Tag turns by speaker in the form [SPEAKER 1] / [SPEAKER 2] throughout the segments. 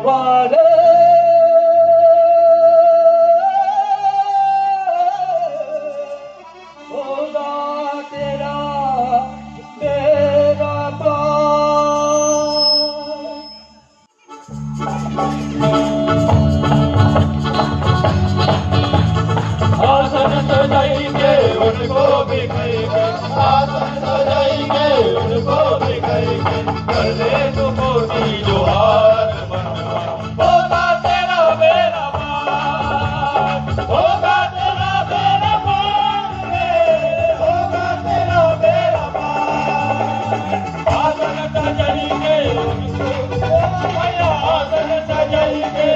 [SPEAKER 1] द्वार होगा तेरा मेरा आसन सजाएंगे उनको बिखाएंगे, आसन सजाएंगे उनको बिखाएंगे, कर ले तो मोती जो हार बनवा, होगा तेरा मेरा मान, होगा तेरा मेरा मान रे, होगा तेरा मेरा मान। आसन सजाएंगे उनको, भैया आसन सजाएंगे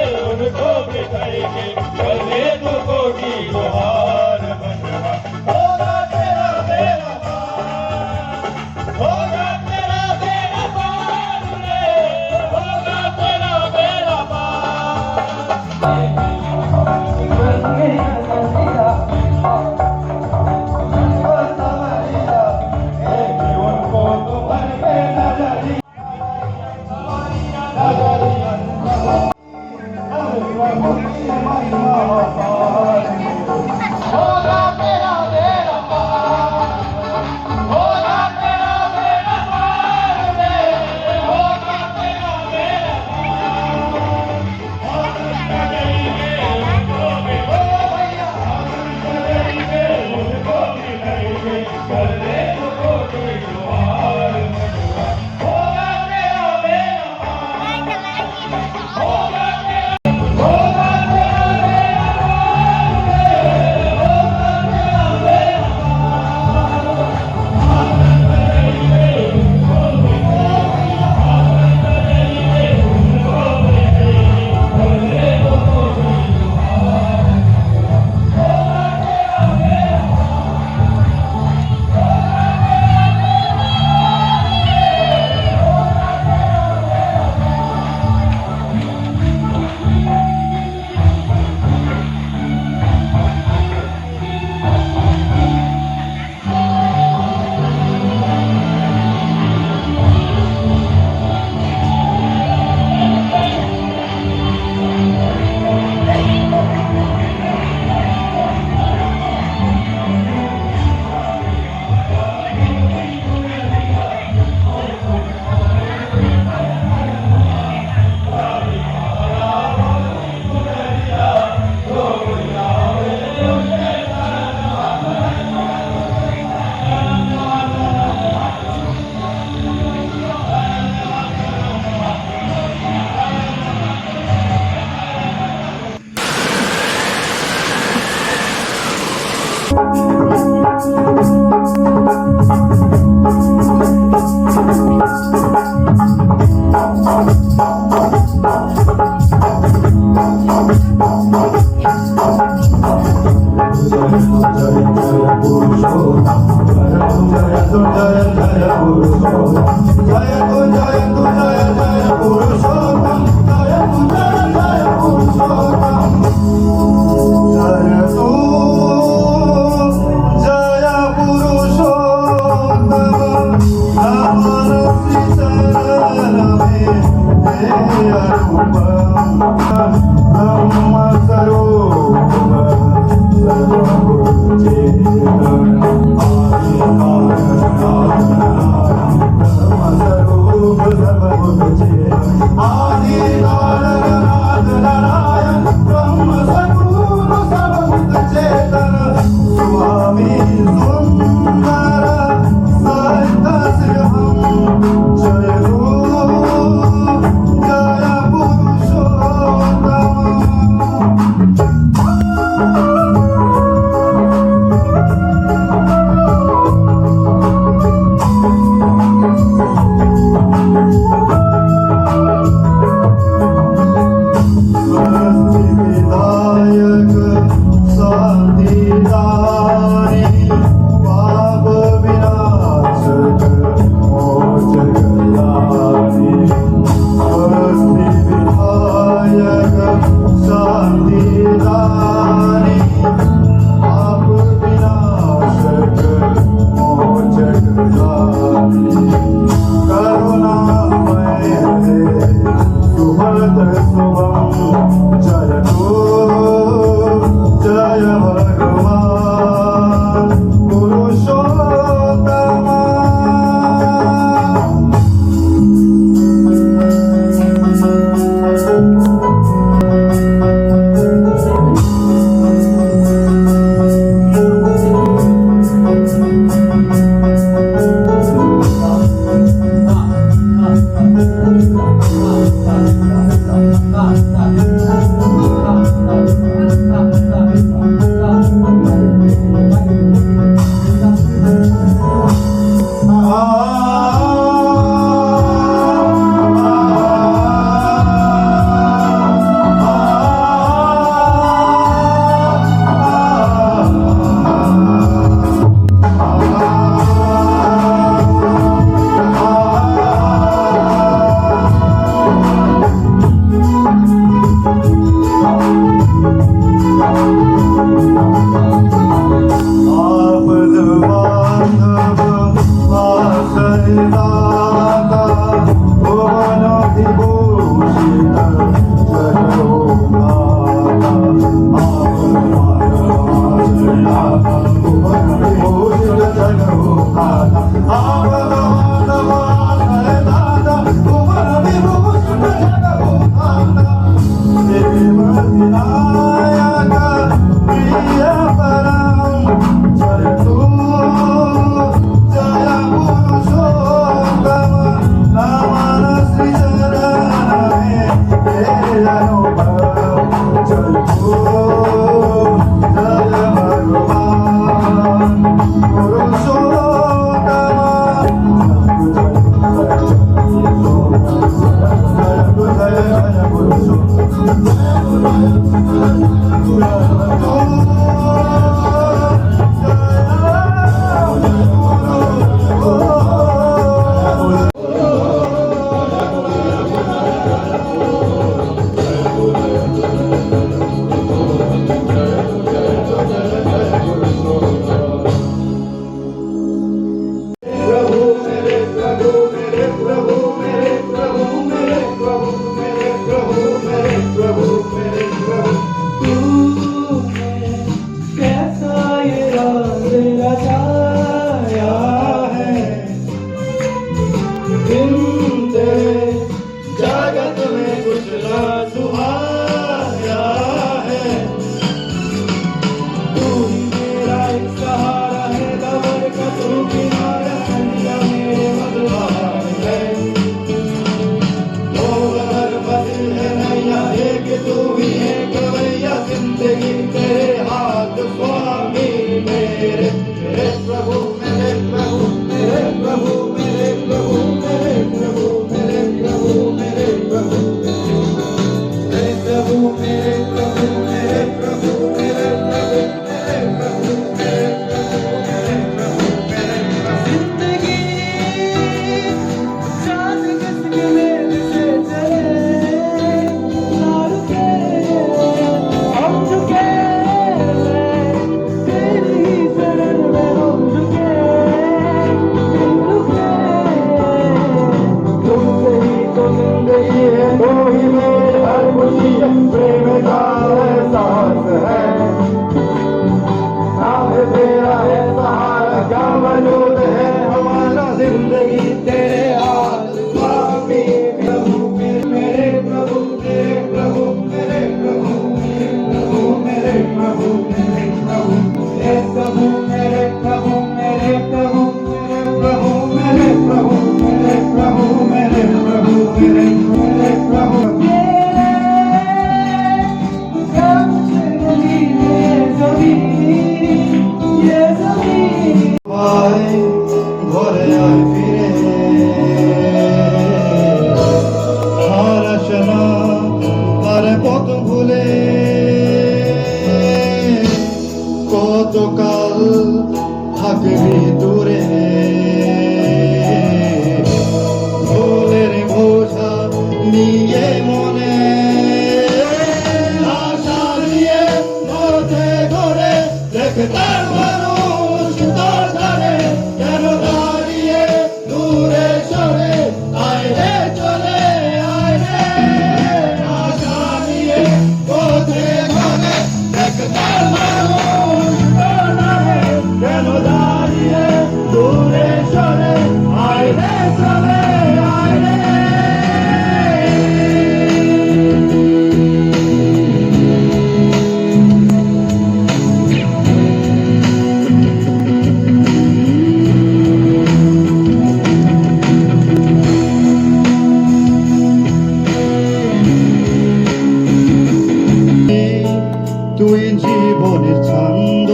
[SPEAKER 2] জীবনের ছন্দ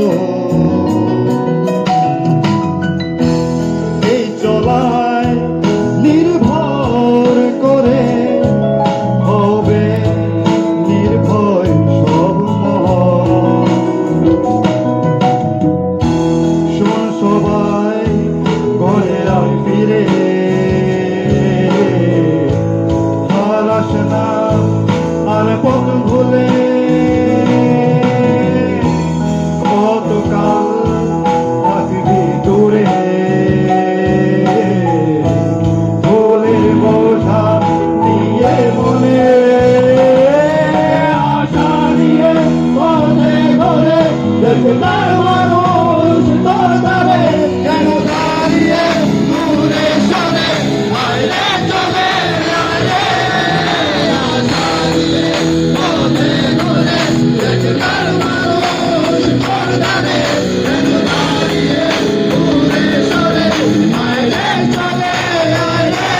[SPEAKER 2] এই চলায় নির্ভর করে হবে নির্ভয় সব মন। শোন সবাই ঘরে আর ফিরে হারাস না আর পথ ভুলে কতকাল থাকবি দূরে ভুলের বোঝা নিয়ে মনে আশা নিয়ে পথে ঘরে দেখবার মানুষ তোর দ্বারে কেন দাঁড়িয়ে দূরে সরে আইলে চলে আইলে আশা নিয়ে পথে ঘরে দেখবার মানুষ তোর দ্বারে কেন দাঁড়িয়ে দূরে সরে আইলে চলে আইলে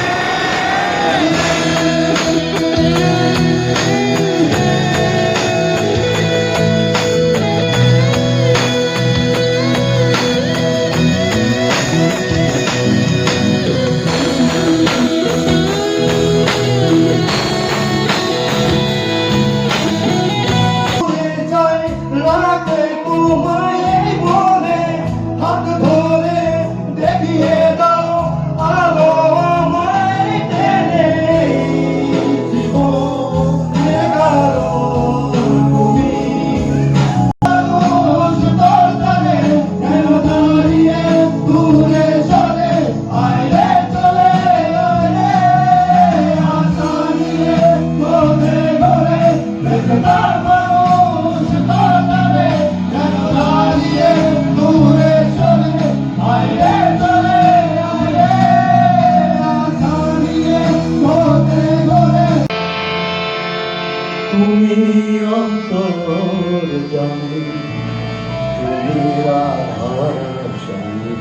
[SPEAKER 2] রাতে তোমায় এই বনে হাত ধরে দেখিয়ে দাও আলো আমায় টেনে জীবনে গালো তুমি মানুষ তোর দ্বারে কেন দাঁড়িয়ে দূরে সরে আইলে চলে আইলে আশা নিয়ে ঘরে ঘরে দেখবার মানুষ তোর দ্বারে কেন দাঁড়িয়ে দূরে সরে আইলে চলে আইলে আশা নিয়ে ঘরে ঘরে তুমি অন্তর জানি তুমি রাধার স্বামী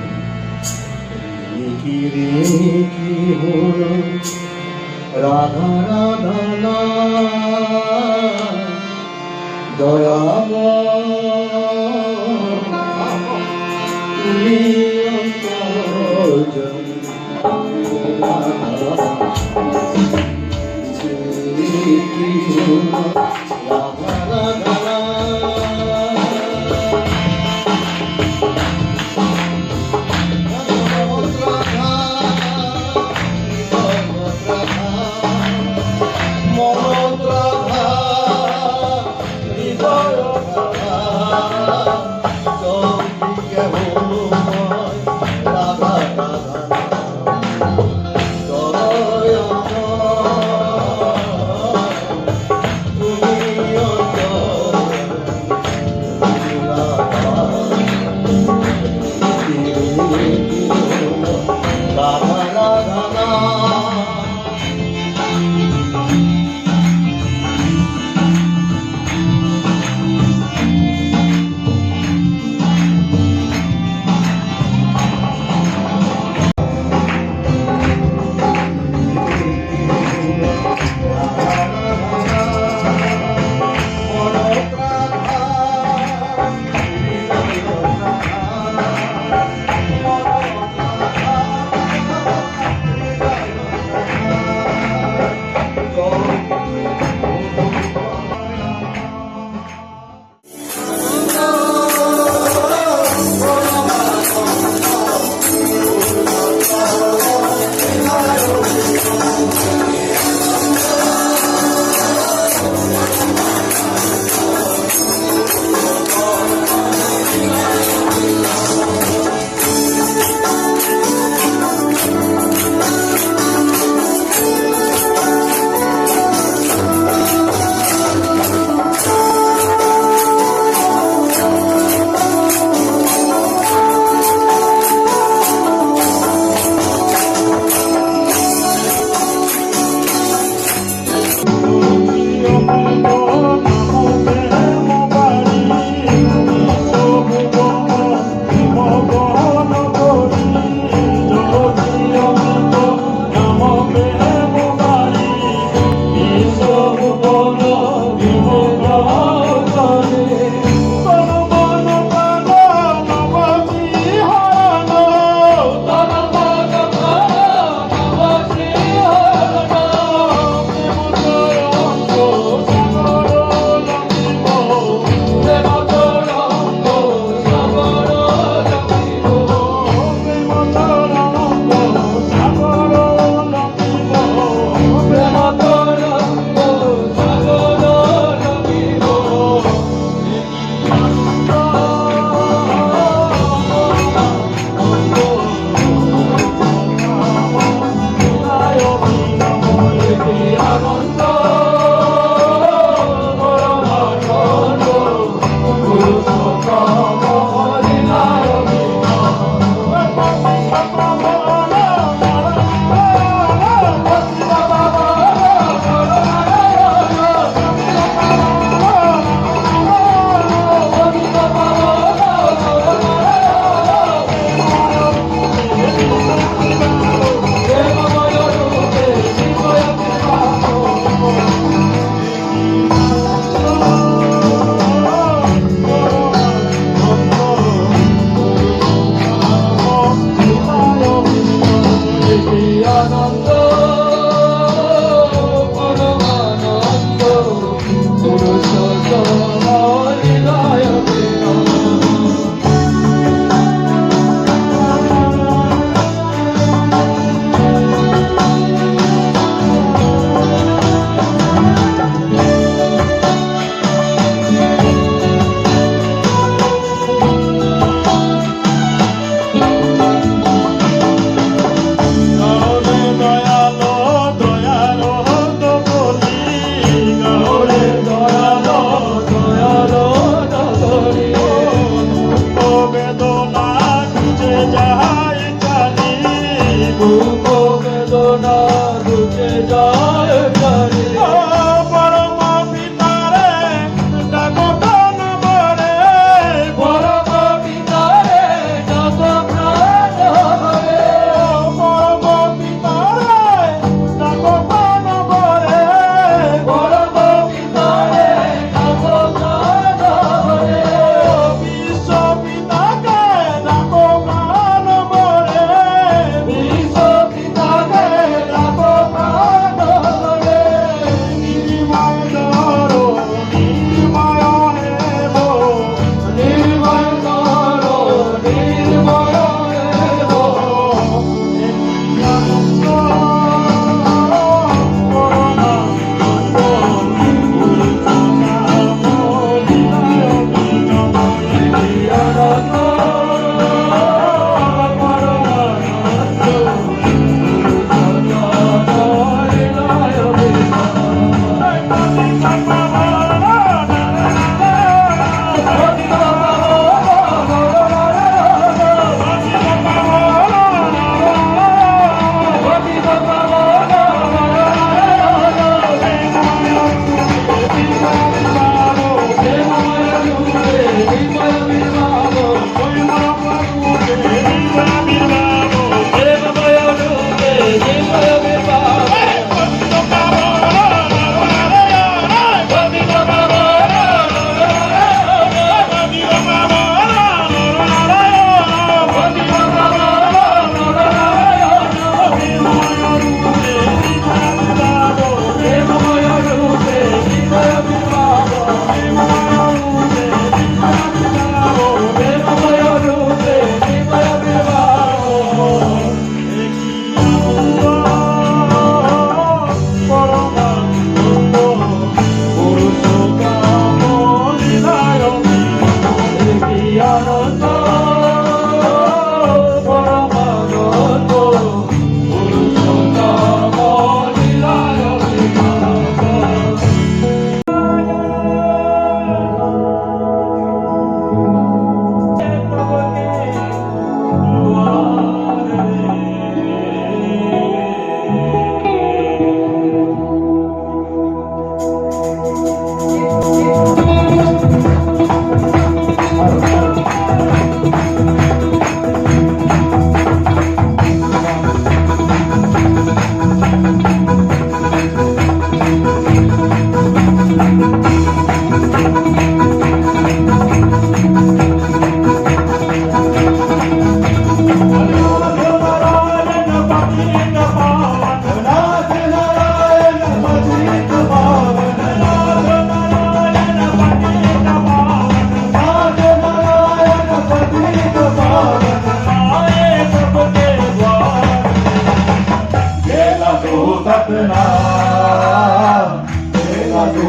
[SPEAKER 2] কি হলো রাধা রাধা না তুমি অন্তর জানি তুমি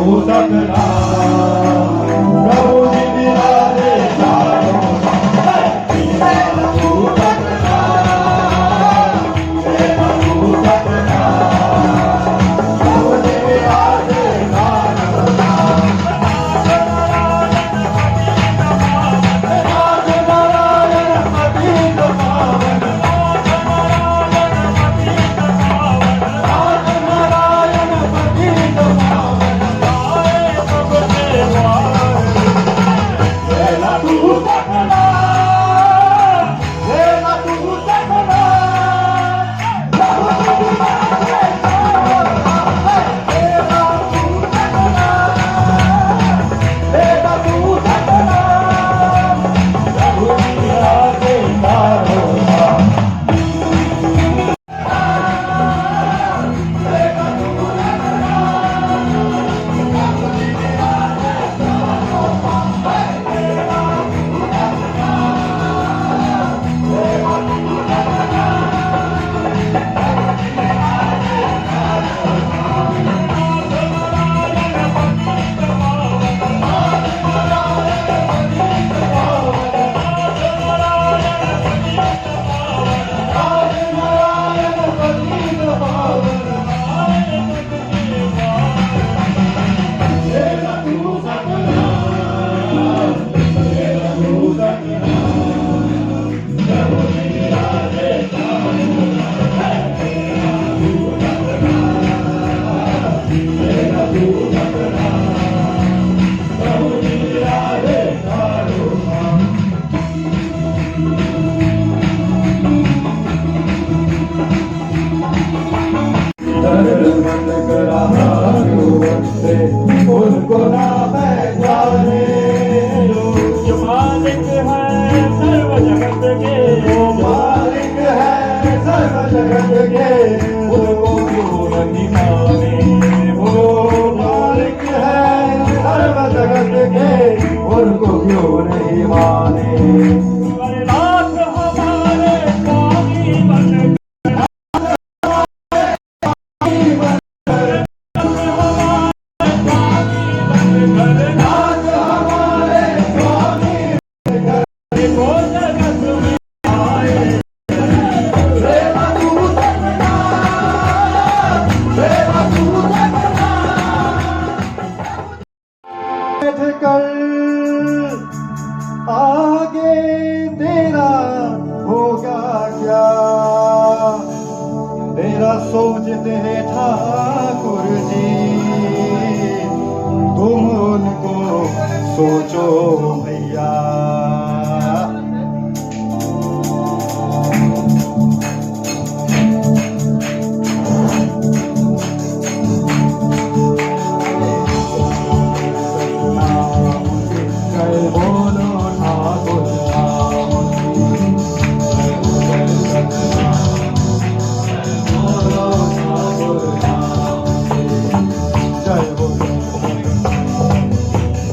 [SPEAKER 1] प्रभु सतनाम, प्रभु जी विराजे चारों धाम। हे प्रभु सतनाम, हे प्रभु सतनाम, प्रभु जी विराजे चारों धाम। नाथ नारायण पतित पावन, नाथ नारायण पतित पावन, आए सब सेवार। हे प्रभु सतनाम, हे प्रभु सतनाम, प्रभु जी विराजे चारों धाम। हे प्रभु सतनाम, हे प्रभु सतनाम, प्रभु जी विराजे चारों धाम। मन करा उनको ना पहचाने, जो मालिक है सर्व जगत के, जो मालिक है सर्व जगत के, उनको क्यों नहीं माने। वो मालिक है सर्व जगत के, उनको क्यों नहीं माने। नाथ हमारे स्वामी बन कर आगे तेरा होगा क्या, तेरा सोचते हैं ठाकुर जी, तुम उनको सोचो भैया।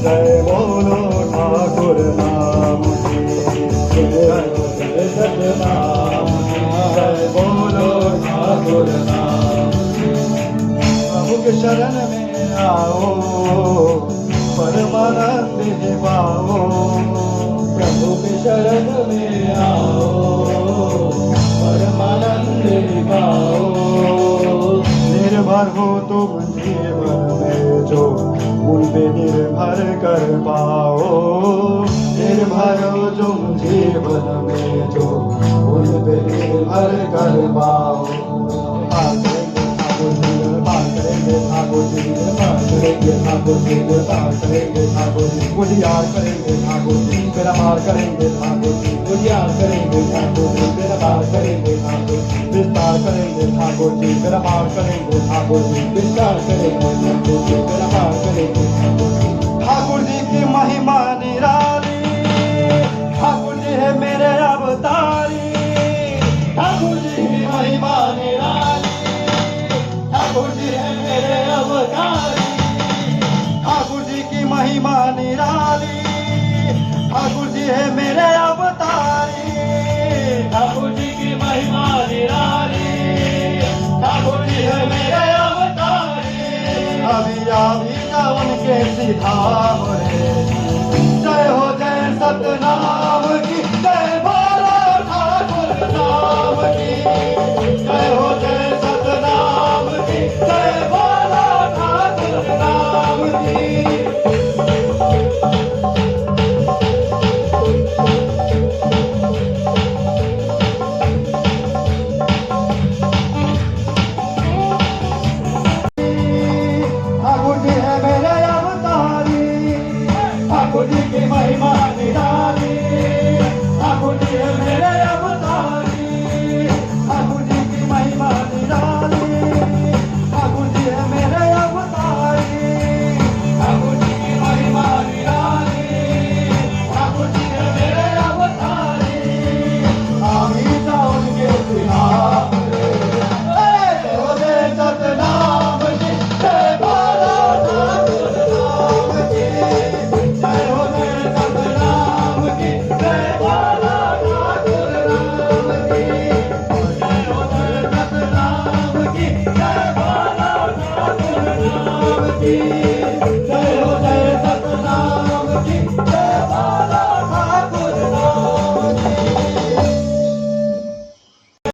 [SPEAKER 1] जय बोलो ठाकुर नाम की, जय सतनाम, जय बोलो ठाकुर नाम। प्रभु के शरण में आओ, परमानंद ही पाओ। प्रभु के शरण में आओ, परमानंद ही पाओ। निर्भर हो तुम जीवन में जो, उन पे निर्भर कर पाओ। निर्भर हो तुम जीवन में जो, उन पे निर्भर कर पाओ। पार करेंगे ठाकुर जी, पार करेंगे ठाकुर जी, पार करेंगे ठाकुर जी, उजियार करेंगे ठाकुर जी, मेरा पार करेंगे ठाकुर जी, उजियार करेंगे ठाकुर जी, मेरा पार करेंगे ठाकुर जी, विस्तार करेंगे ठाकुर जी, मेरा पार करेंगे ठाकुर जी, विस्तार करेंगे ठाकुर जी, मेरा पार करेंगे ठाकुर जी। ठाकुर जी की महिमा निराली, ठाकुर जी है मेरे अवतारी। ठाकुर जी की महिमा निराली, ठाकुर जी है मेरे अवतारी। ठाकुर जी की महिमा निराली, ठाकुर जी है मेरे अवतारी। ठाकुर जी की महिमा निराली, ठाकुर जी है मेरे अवतारी। अभी अभी उनके सिधाम रे। जय हो जय सतनाम की, जय बोलो ठाकुर नाम की। जय हो जय सतनाम की, जय बोलो ठाकुर नाम की। ठाकुर जी है मेरे अवतारी, ठाकुर जी की महिमा निराली। ठाकुर जी है मेरे अवतारी, ठाकुर जी की महिमा निराली। ठाकुर जी है मेरे अवतारी, ठाकुर जी की महिमा निराली। ठाकुर जी है मेरे अवतारी, आमी जाऊं के सिधाम रे। जय हो जय सतनाम की, जय बोलो ठाकुर नाम की। जय हो जय सतनाम की, जय बोलो ठाकुर नाम की। जय हो जय सतनाम की, जय बोलो ठाकुर नाम की।